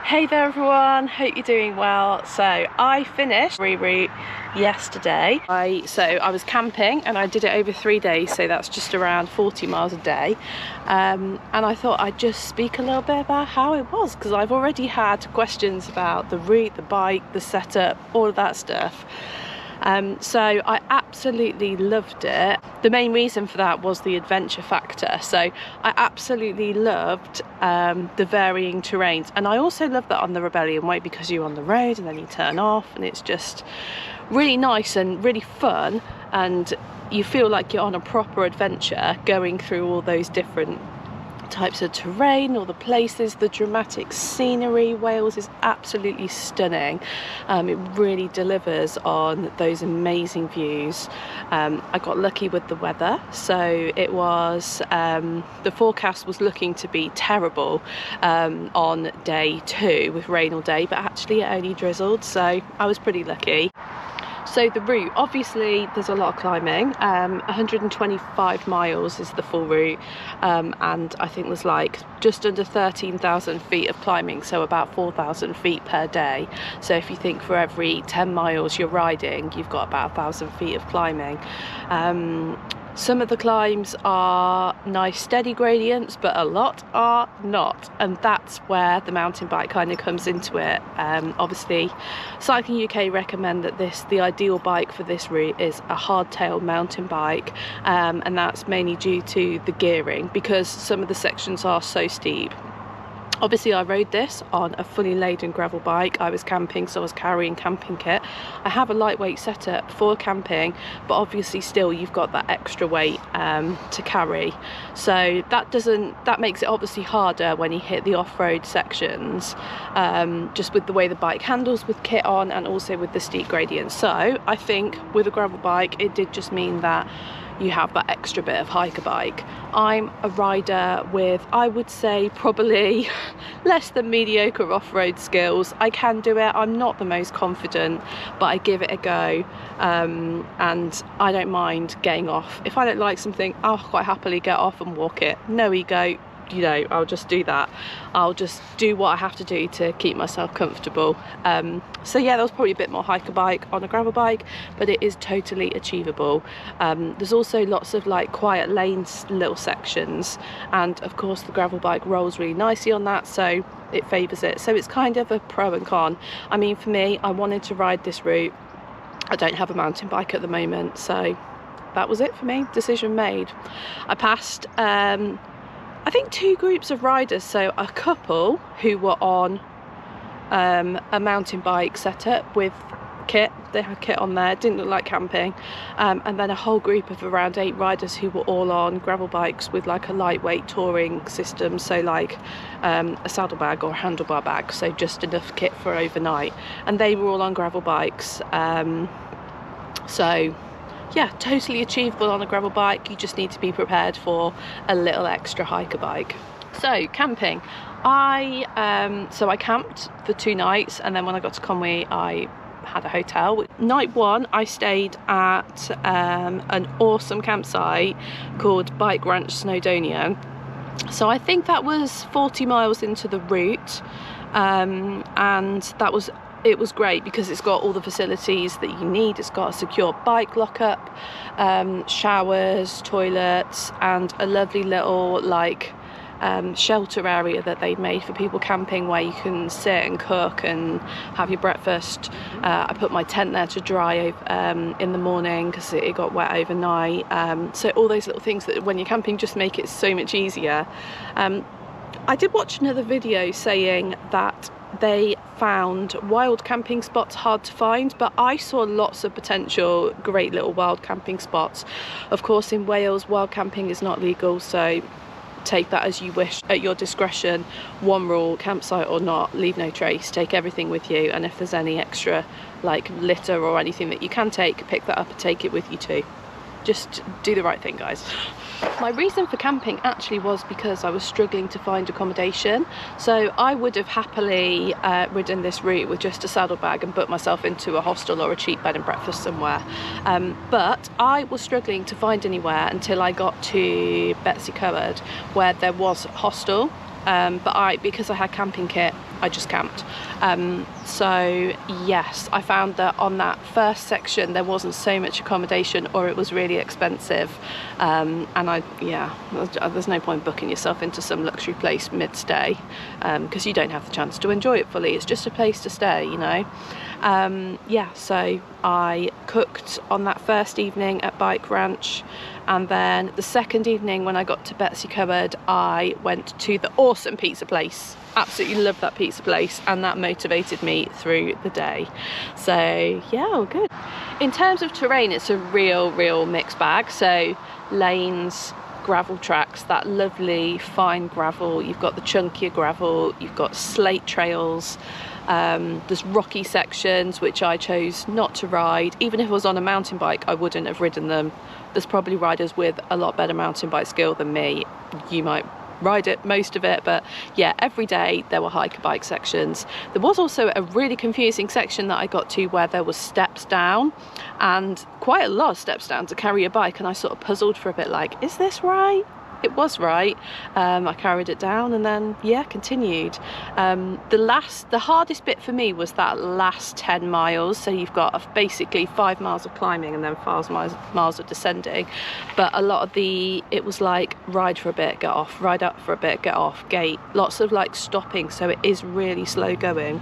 Hey there everyone, hope you're doing well. So I finished Eryri yesterday. I was camping and I did it over 3 days, so that's just around 40 miles a day. And I thought I'd just speak a little bit about how it was, because I've already had questions about the route, the bike, the setup, all of that stuff. So I absolutely loved it. The main reason for that was the adventure factor. So I absolutely loved the varying terrains, and I also love that on the Rebellion Way, because you're on the road and then you turn off and it's just really nice and really fun, and you feel like you're on a proper adventure going through all those different types of terrain, all the places, the dramatic scenery. Wales is absolutely stunning. It really delivers on those amazing views. I got lucky with the weather, so it was the forecast was looking to be terrible on day 2 with rain all day, but actually it only drizzled, so I was pretty lucky. So the route, obviously there's a lot of climbing. 125 miles is the full route, and I think there's like just under 13,000 feet of climbing, so about 4,000 feet per day. So if you think for every 10 miles you're riding, you've got about 1,000 feet of climbing. Some of the climbs are nice steady gradients, but a lot are not, and that's where the mountain bike kind of comes into it. Obviously Cycling UK recommend that the ideal bike for this route is a hardtail mountain bike, and that's mainly due to the gearing, because some of the sections are so steep. Obviously I rode this on a fully laden gravel bike. I was camping, so I was carrying camping kit. I have a lightweight setup for camping, but obviously still you've got that extra weight to carry. So that makes it obviously harder when you hit the off-road sections, just with the way the bike handles with kit on, and also with the steep gradients. So I think with a gravel bike it did just mean that you have that extra bit of hiker bike. I'm a rider with, I would say, probably less than mediocre off-road skills. I can do it. I'm not the most confident, but I give it a go, and I don't mind getting off. If I don't like something, I'll quite happily get off and walk it. No ego, you know, I'll just do that. I'll just do what I have to do to keep myself comfortable. So yeah, there was probably a bit more hiker bike on a gravel bike, but it is totally achievable. There's also lots of like quiet lanes, little sections, and of course the gravel bike rolls really nicely on that, so it favours it. So it's kind of a pro and con. I mean, for me, I wanted to ride this route. I don't have a mountain bike at the moment, so that was it for me. Decision made. I passed I think 2 groups of riders, so a couple who were on a mountain bike setup with kit. They had kit on there, didn't look like camping, and then a whole group of around 8 riders who were all on gravel bikes with like a lightweight touring system, so like a saddlebag or a handlebar bag, so just enough kit for overnight, and they were all on gravel bikes. So yeah, totally achievable on a gravel bike. You just need to be prepared for a little extra hiker bike. So camping, I camped for 2 nights, and then when I got to Conwy I had a hotel. Night 1 I stayed at an awesome campsite called Bike Ranch Snowdonia. So I think that was 40 miles into the route, and it was great because it's got all the facilities that you need. It's got a secure bike lockup, showers, toilets, and a lovely little like shelter area that they'd made for people camping, where you can sit and cook and have your breakfast. I put my tent there to dry in the morning because it got wet overnight. So all those little things that when you're camping just make it so much easier. I did watch another video saying that they found wild camping spots hard to find, but I saw lots of potential great little wild camping spots. Of course in Wales wild camping is not legal, so take that as you wish, at your discretion. One rule: campsite or not, leave no trace. Take everything with you, and if there's any extra like litter or anything that you can take, pick that up and take it with you too. Just do the right thing, guys. My reason for camping actually was because I was struggling to find accommodation. So I would have happily ridden this route with just a saddlebag and booked myself into a hostel or a cheap bed and breakfast somewhere. But I was struggling to find anywhere until I got to Betws-y-Coed, where there was a hostel. But because I had camping kit, I just camped. So yes, I found that on that first section there wasn't so much accommodation, or it was really expensive, and there's no point booking yourself into some luxury place mid-stay, because you don't have the chance to enjoy it fully. It's just a place to stay, you know. Yeah, so I cooked on that first evening at Bike Ranch, and then the second evening when I got to Betws-y-Coed, I went to the awesome pizza place. Absolutely loved that pizza place, and that motivated me through the day. So yeah, all good. In terms of terrain, it's a real mixed bag. So lanes, gravel tracks, that lovely fine gravel, you've got the chunkier gravel, you've got slate trails, there's rocky sections which I chose not to ride. Even if I was on a mountain bike, I wouldn't have ridden them. There's probably riders with a lot better mountain bike skill than me. You might ride it, most of it, but yeah, every day there were hiker bike sections. There was also a really confusing section that I got to where there was steps down, and quite a lot of steps down to carry a bike, and I sort of puzzled for a bit, like, is this right? It was right. I carried it down and then yeah, continued. The hardest bit for me was that last 10 miles. So you've got basically 5 miles of climbing and then 5 miles of descending. But a lot of it was like ride for a bit, get off, ride up for a bit, get off, gate. Lots of like stopping, so it is really slow going.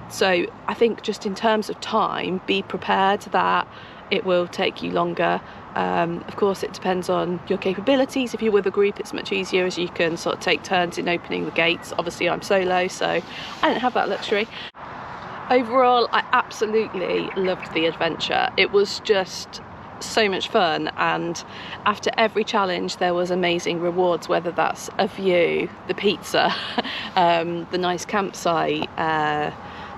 So I think just in terms of time, be prepared that it will take you longer. Of course, it depends on your capabilities. If you're with a group, it's much easier, as you can sort of take turns in opening the gates. Obviously, I'm solo, so I don't have that luxury. Overall, I absolutely loved the adventure. It was just so much fun, and after every challenge there was amazing rewards, whether that's a view, the pizza, the nice campsite,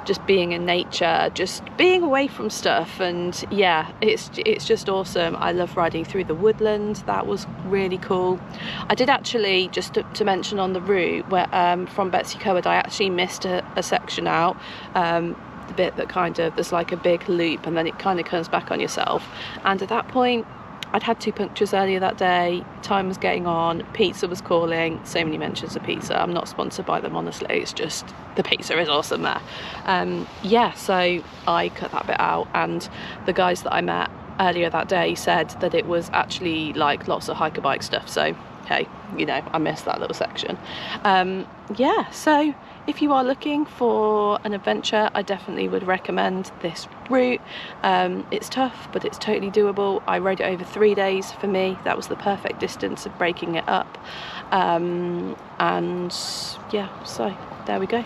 just being in nature, just being away from stuff. And yeah, it's just awesome. I love riding through the woodland. That was really cool. I did actually, just to mention on the route where from Betws-y-Coed, I actually missed a section out, the bit that kind of, there's like a big loop and then it kind of comes back on yourself, and at that point I'd had 2 punctures earlier that day, time was getting on, pizza was calling. So many mentions of pizza. I'm not sponsored by them, honestly, it's just the pizza is awesome there. Yeah, so I cut that bit out, and the guys that I met earlier that day said that it was actually like lots of hiker bike stuff, so hey, you know, I missed that little section. Yeah, so if you are looking for an adventure, I definitely would recommend this route. It's tough, but it's totally doable. I rode it over 3 days. For me, that was the perfect distance of breaking it up. And yeah, so there we go.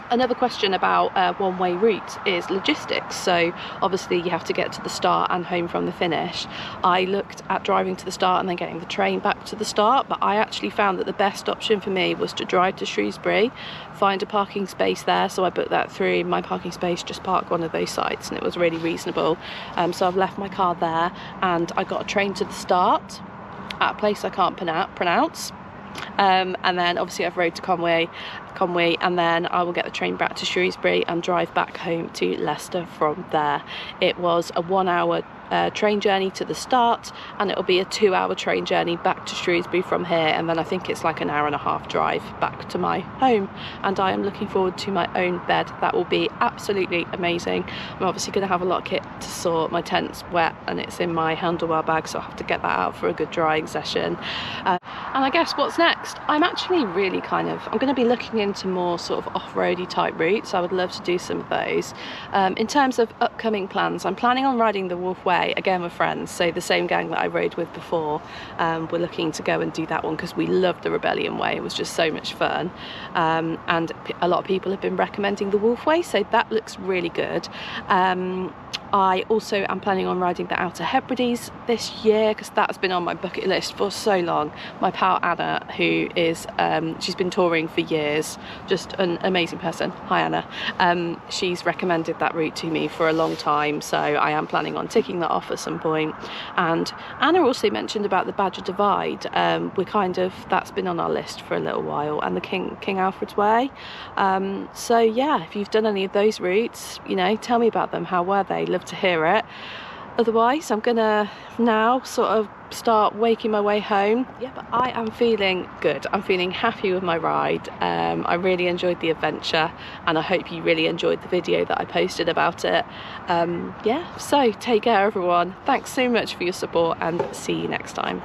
Another question about a one-way route is logistics. So obviously you have to get to the start and home from the finish. I looked at driving to the start and then getting the train back to the start, but I actually found that the best option for me was to drive to Shrewsbury, find a parking space there. So I booked that through my parking space, just park one of those sites, and it was really reasonable. So I've left my car there, and I got a train to the start at a place I can't pronounce. And then obviously I've rode to Conwy, and then I will get the train back to Shrewsbury and drive back home to Leicester from there. It was a 1 hour train journey to the start, and it'll be a 2 hour train journey back to Shrewsbury from here, and then I think it's like an hour and a half drive back to my home, and I am looking forward to my own bed. That will be absolutely amazing. I'm obviously going to have a lot of kit to sort. My tent's wet and it's in my handlebar bag, so I'll have to get that out for a good drying session. And I guess what's next? I'm actually really I'm going to be looking into more sort of off-roady type routes. I would love to do some of those. In terms of upcoming plans, I'm planning on riding the Wolf Way again with friends, so the same gang that I rode with before. We're looking to go and do that one because we loved the Rebellion Way. It was just so much fun, and a lot of people have been recommending the Wolf Way, so that looks really good. I also am planning on riding the Outer Hebrides this year because that's been on my bucket list for so long. My pal Anna, who is she's been touring for years, just an amazing person. Hi Anna. She's recommended that route to me for a long time, so I am planning on ticking that off at some point. And Anna also mentioned about the Badger Divide. That's been on our list for a little while, and the King Alfred's Way. So yeah, if you've done any of those routes, you know, tell me about them. How were they? Love to hear it. Otherwise, I'm gonna now sort of start waking my way home. Yeah, but I am feeling good. I'm feeling happy with my ride. I really enjoyed the adventure, and I hope you really enjoyed the video that I posted about it. Yeah, so take care everyone. Thanks so much for your support, and see you next time.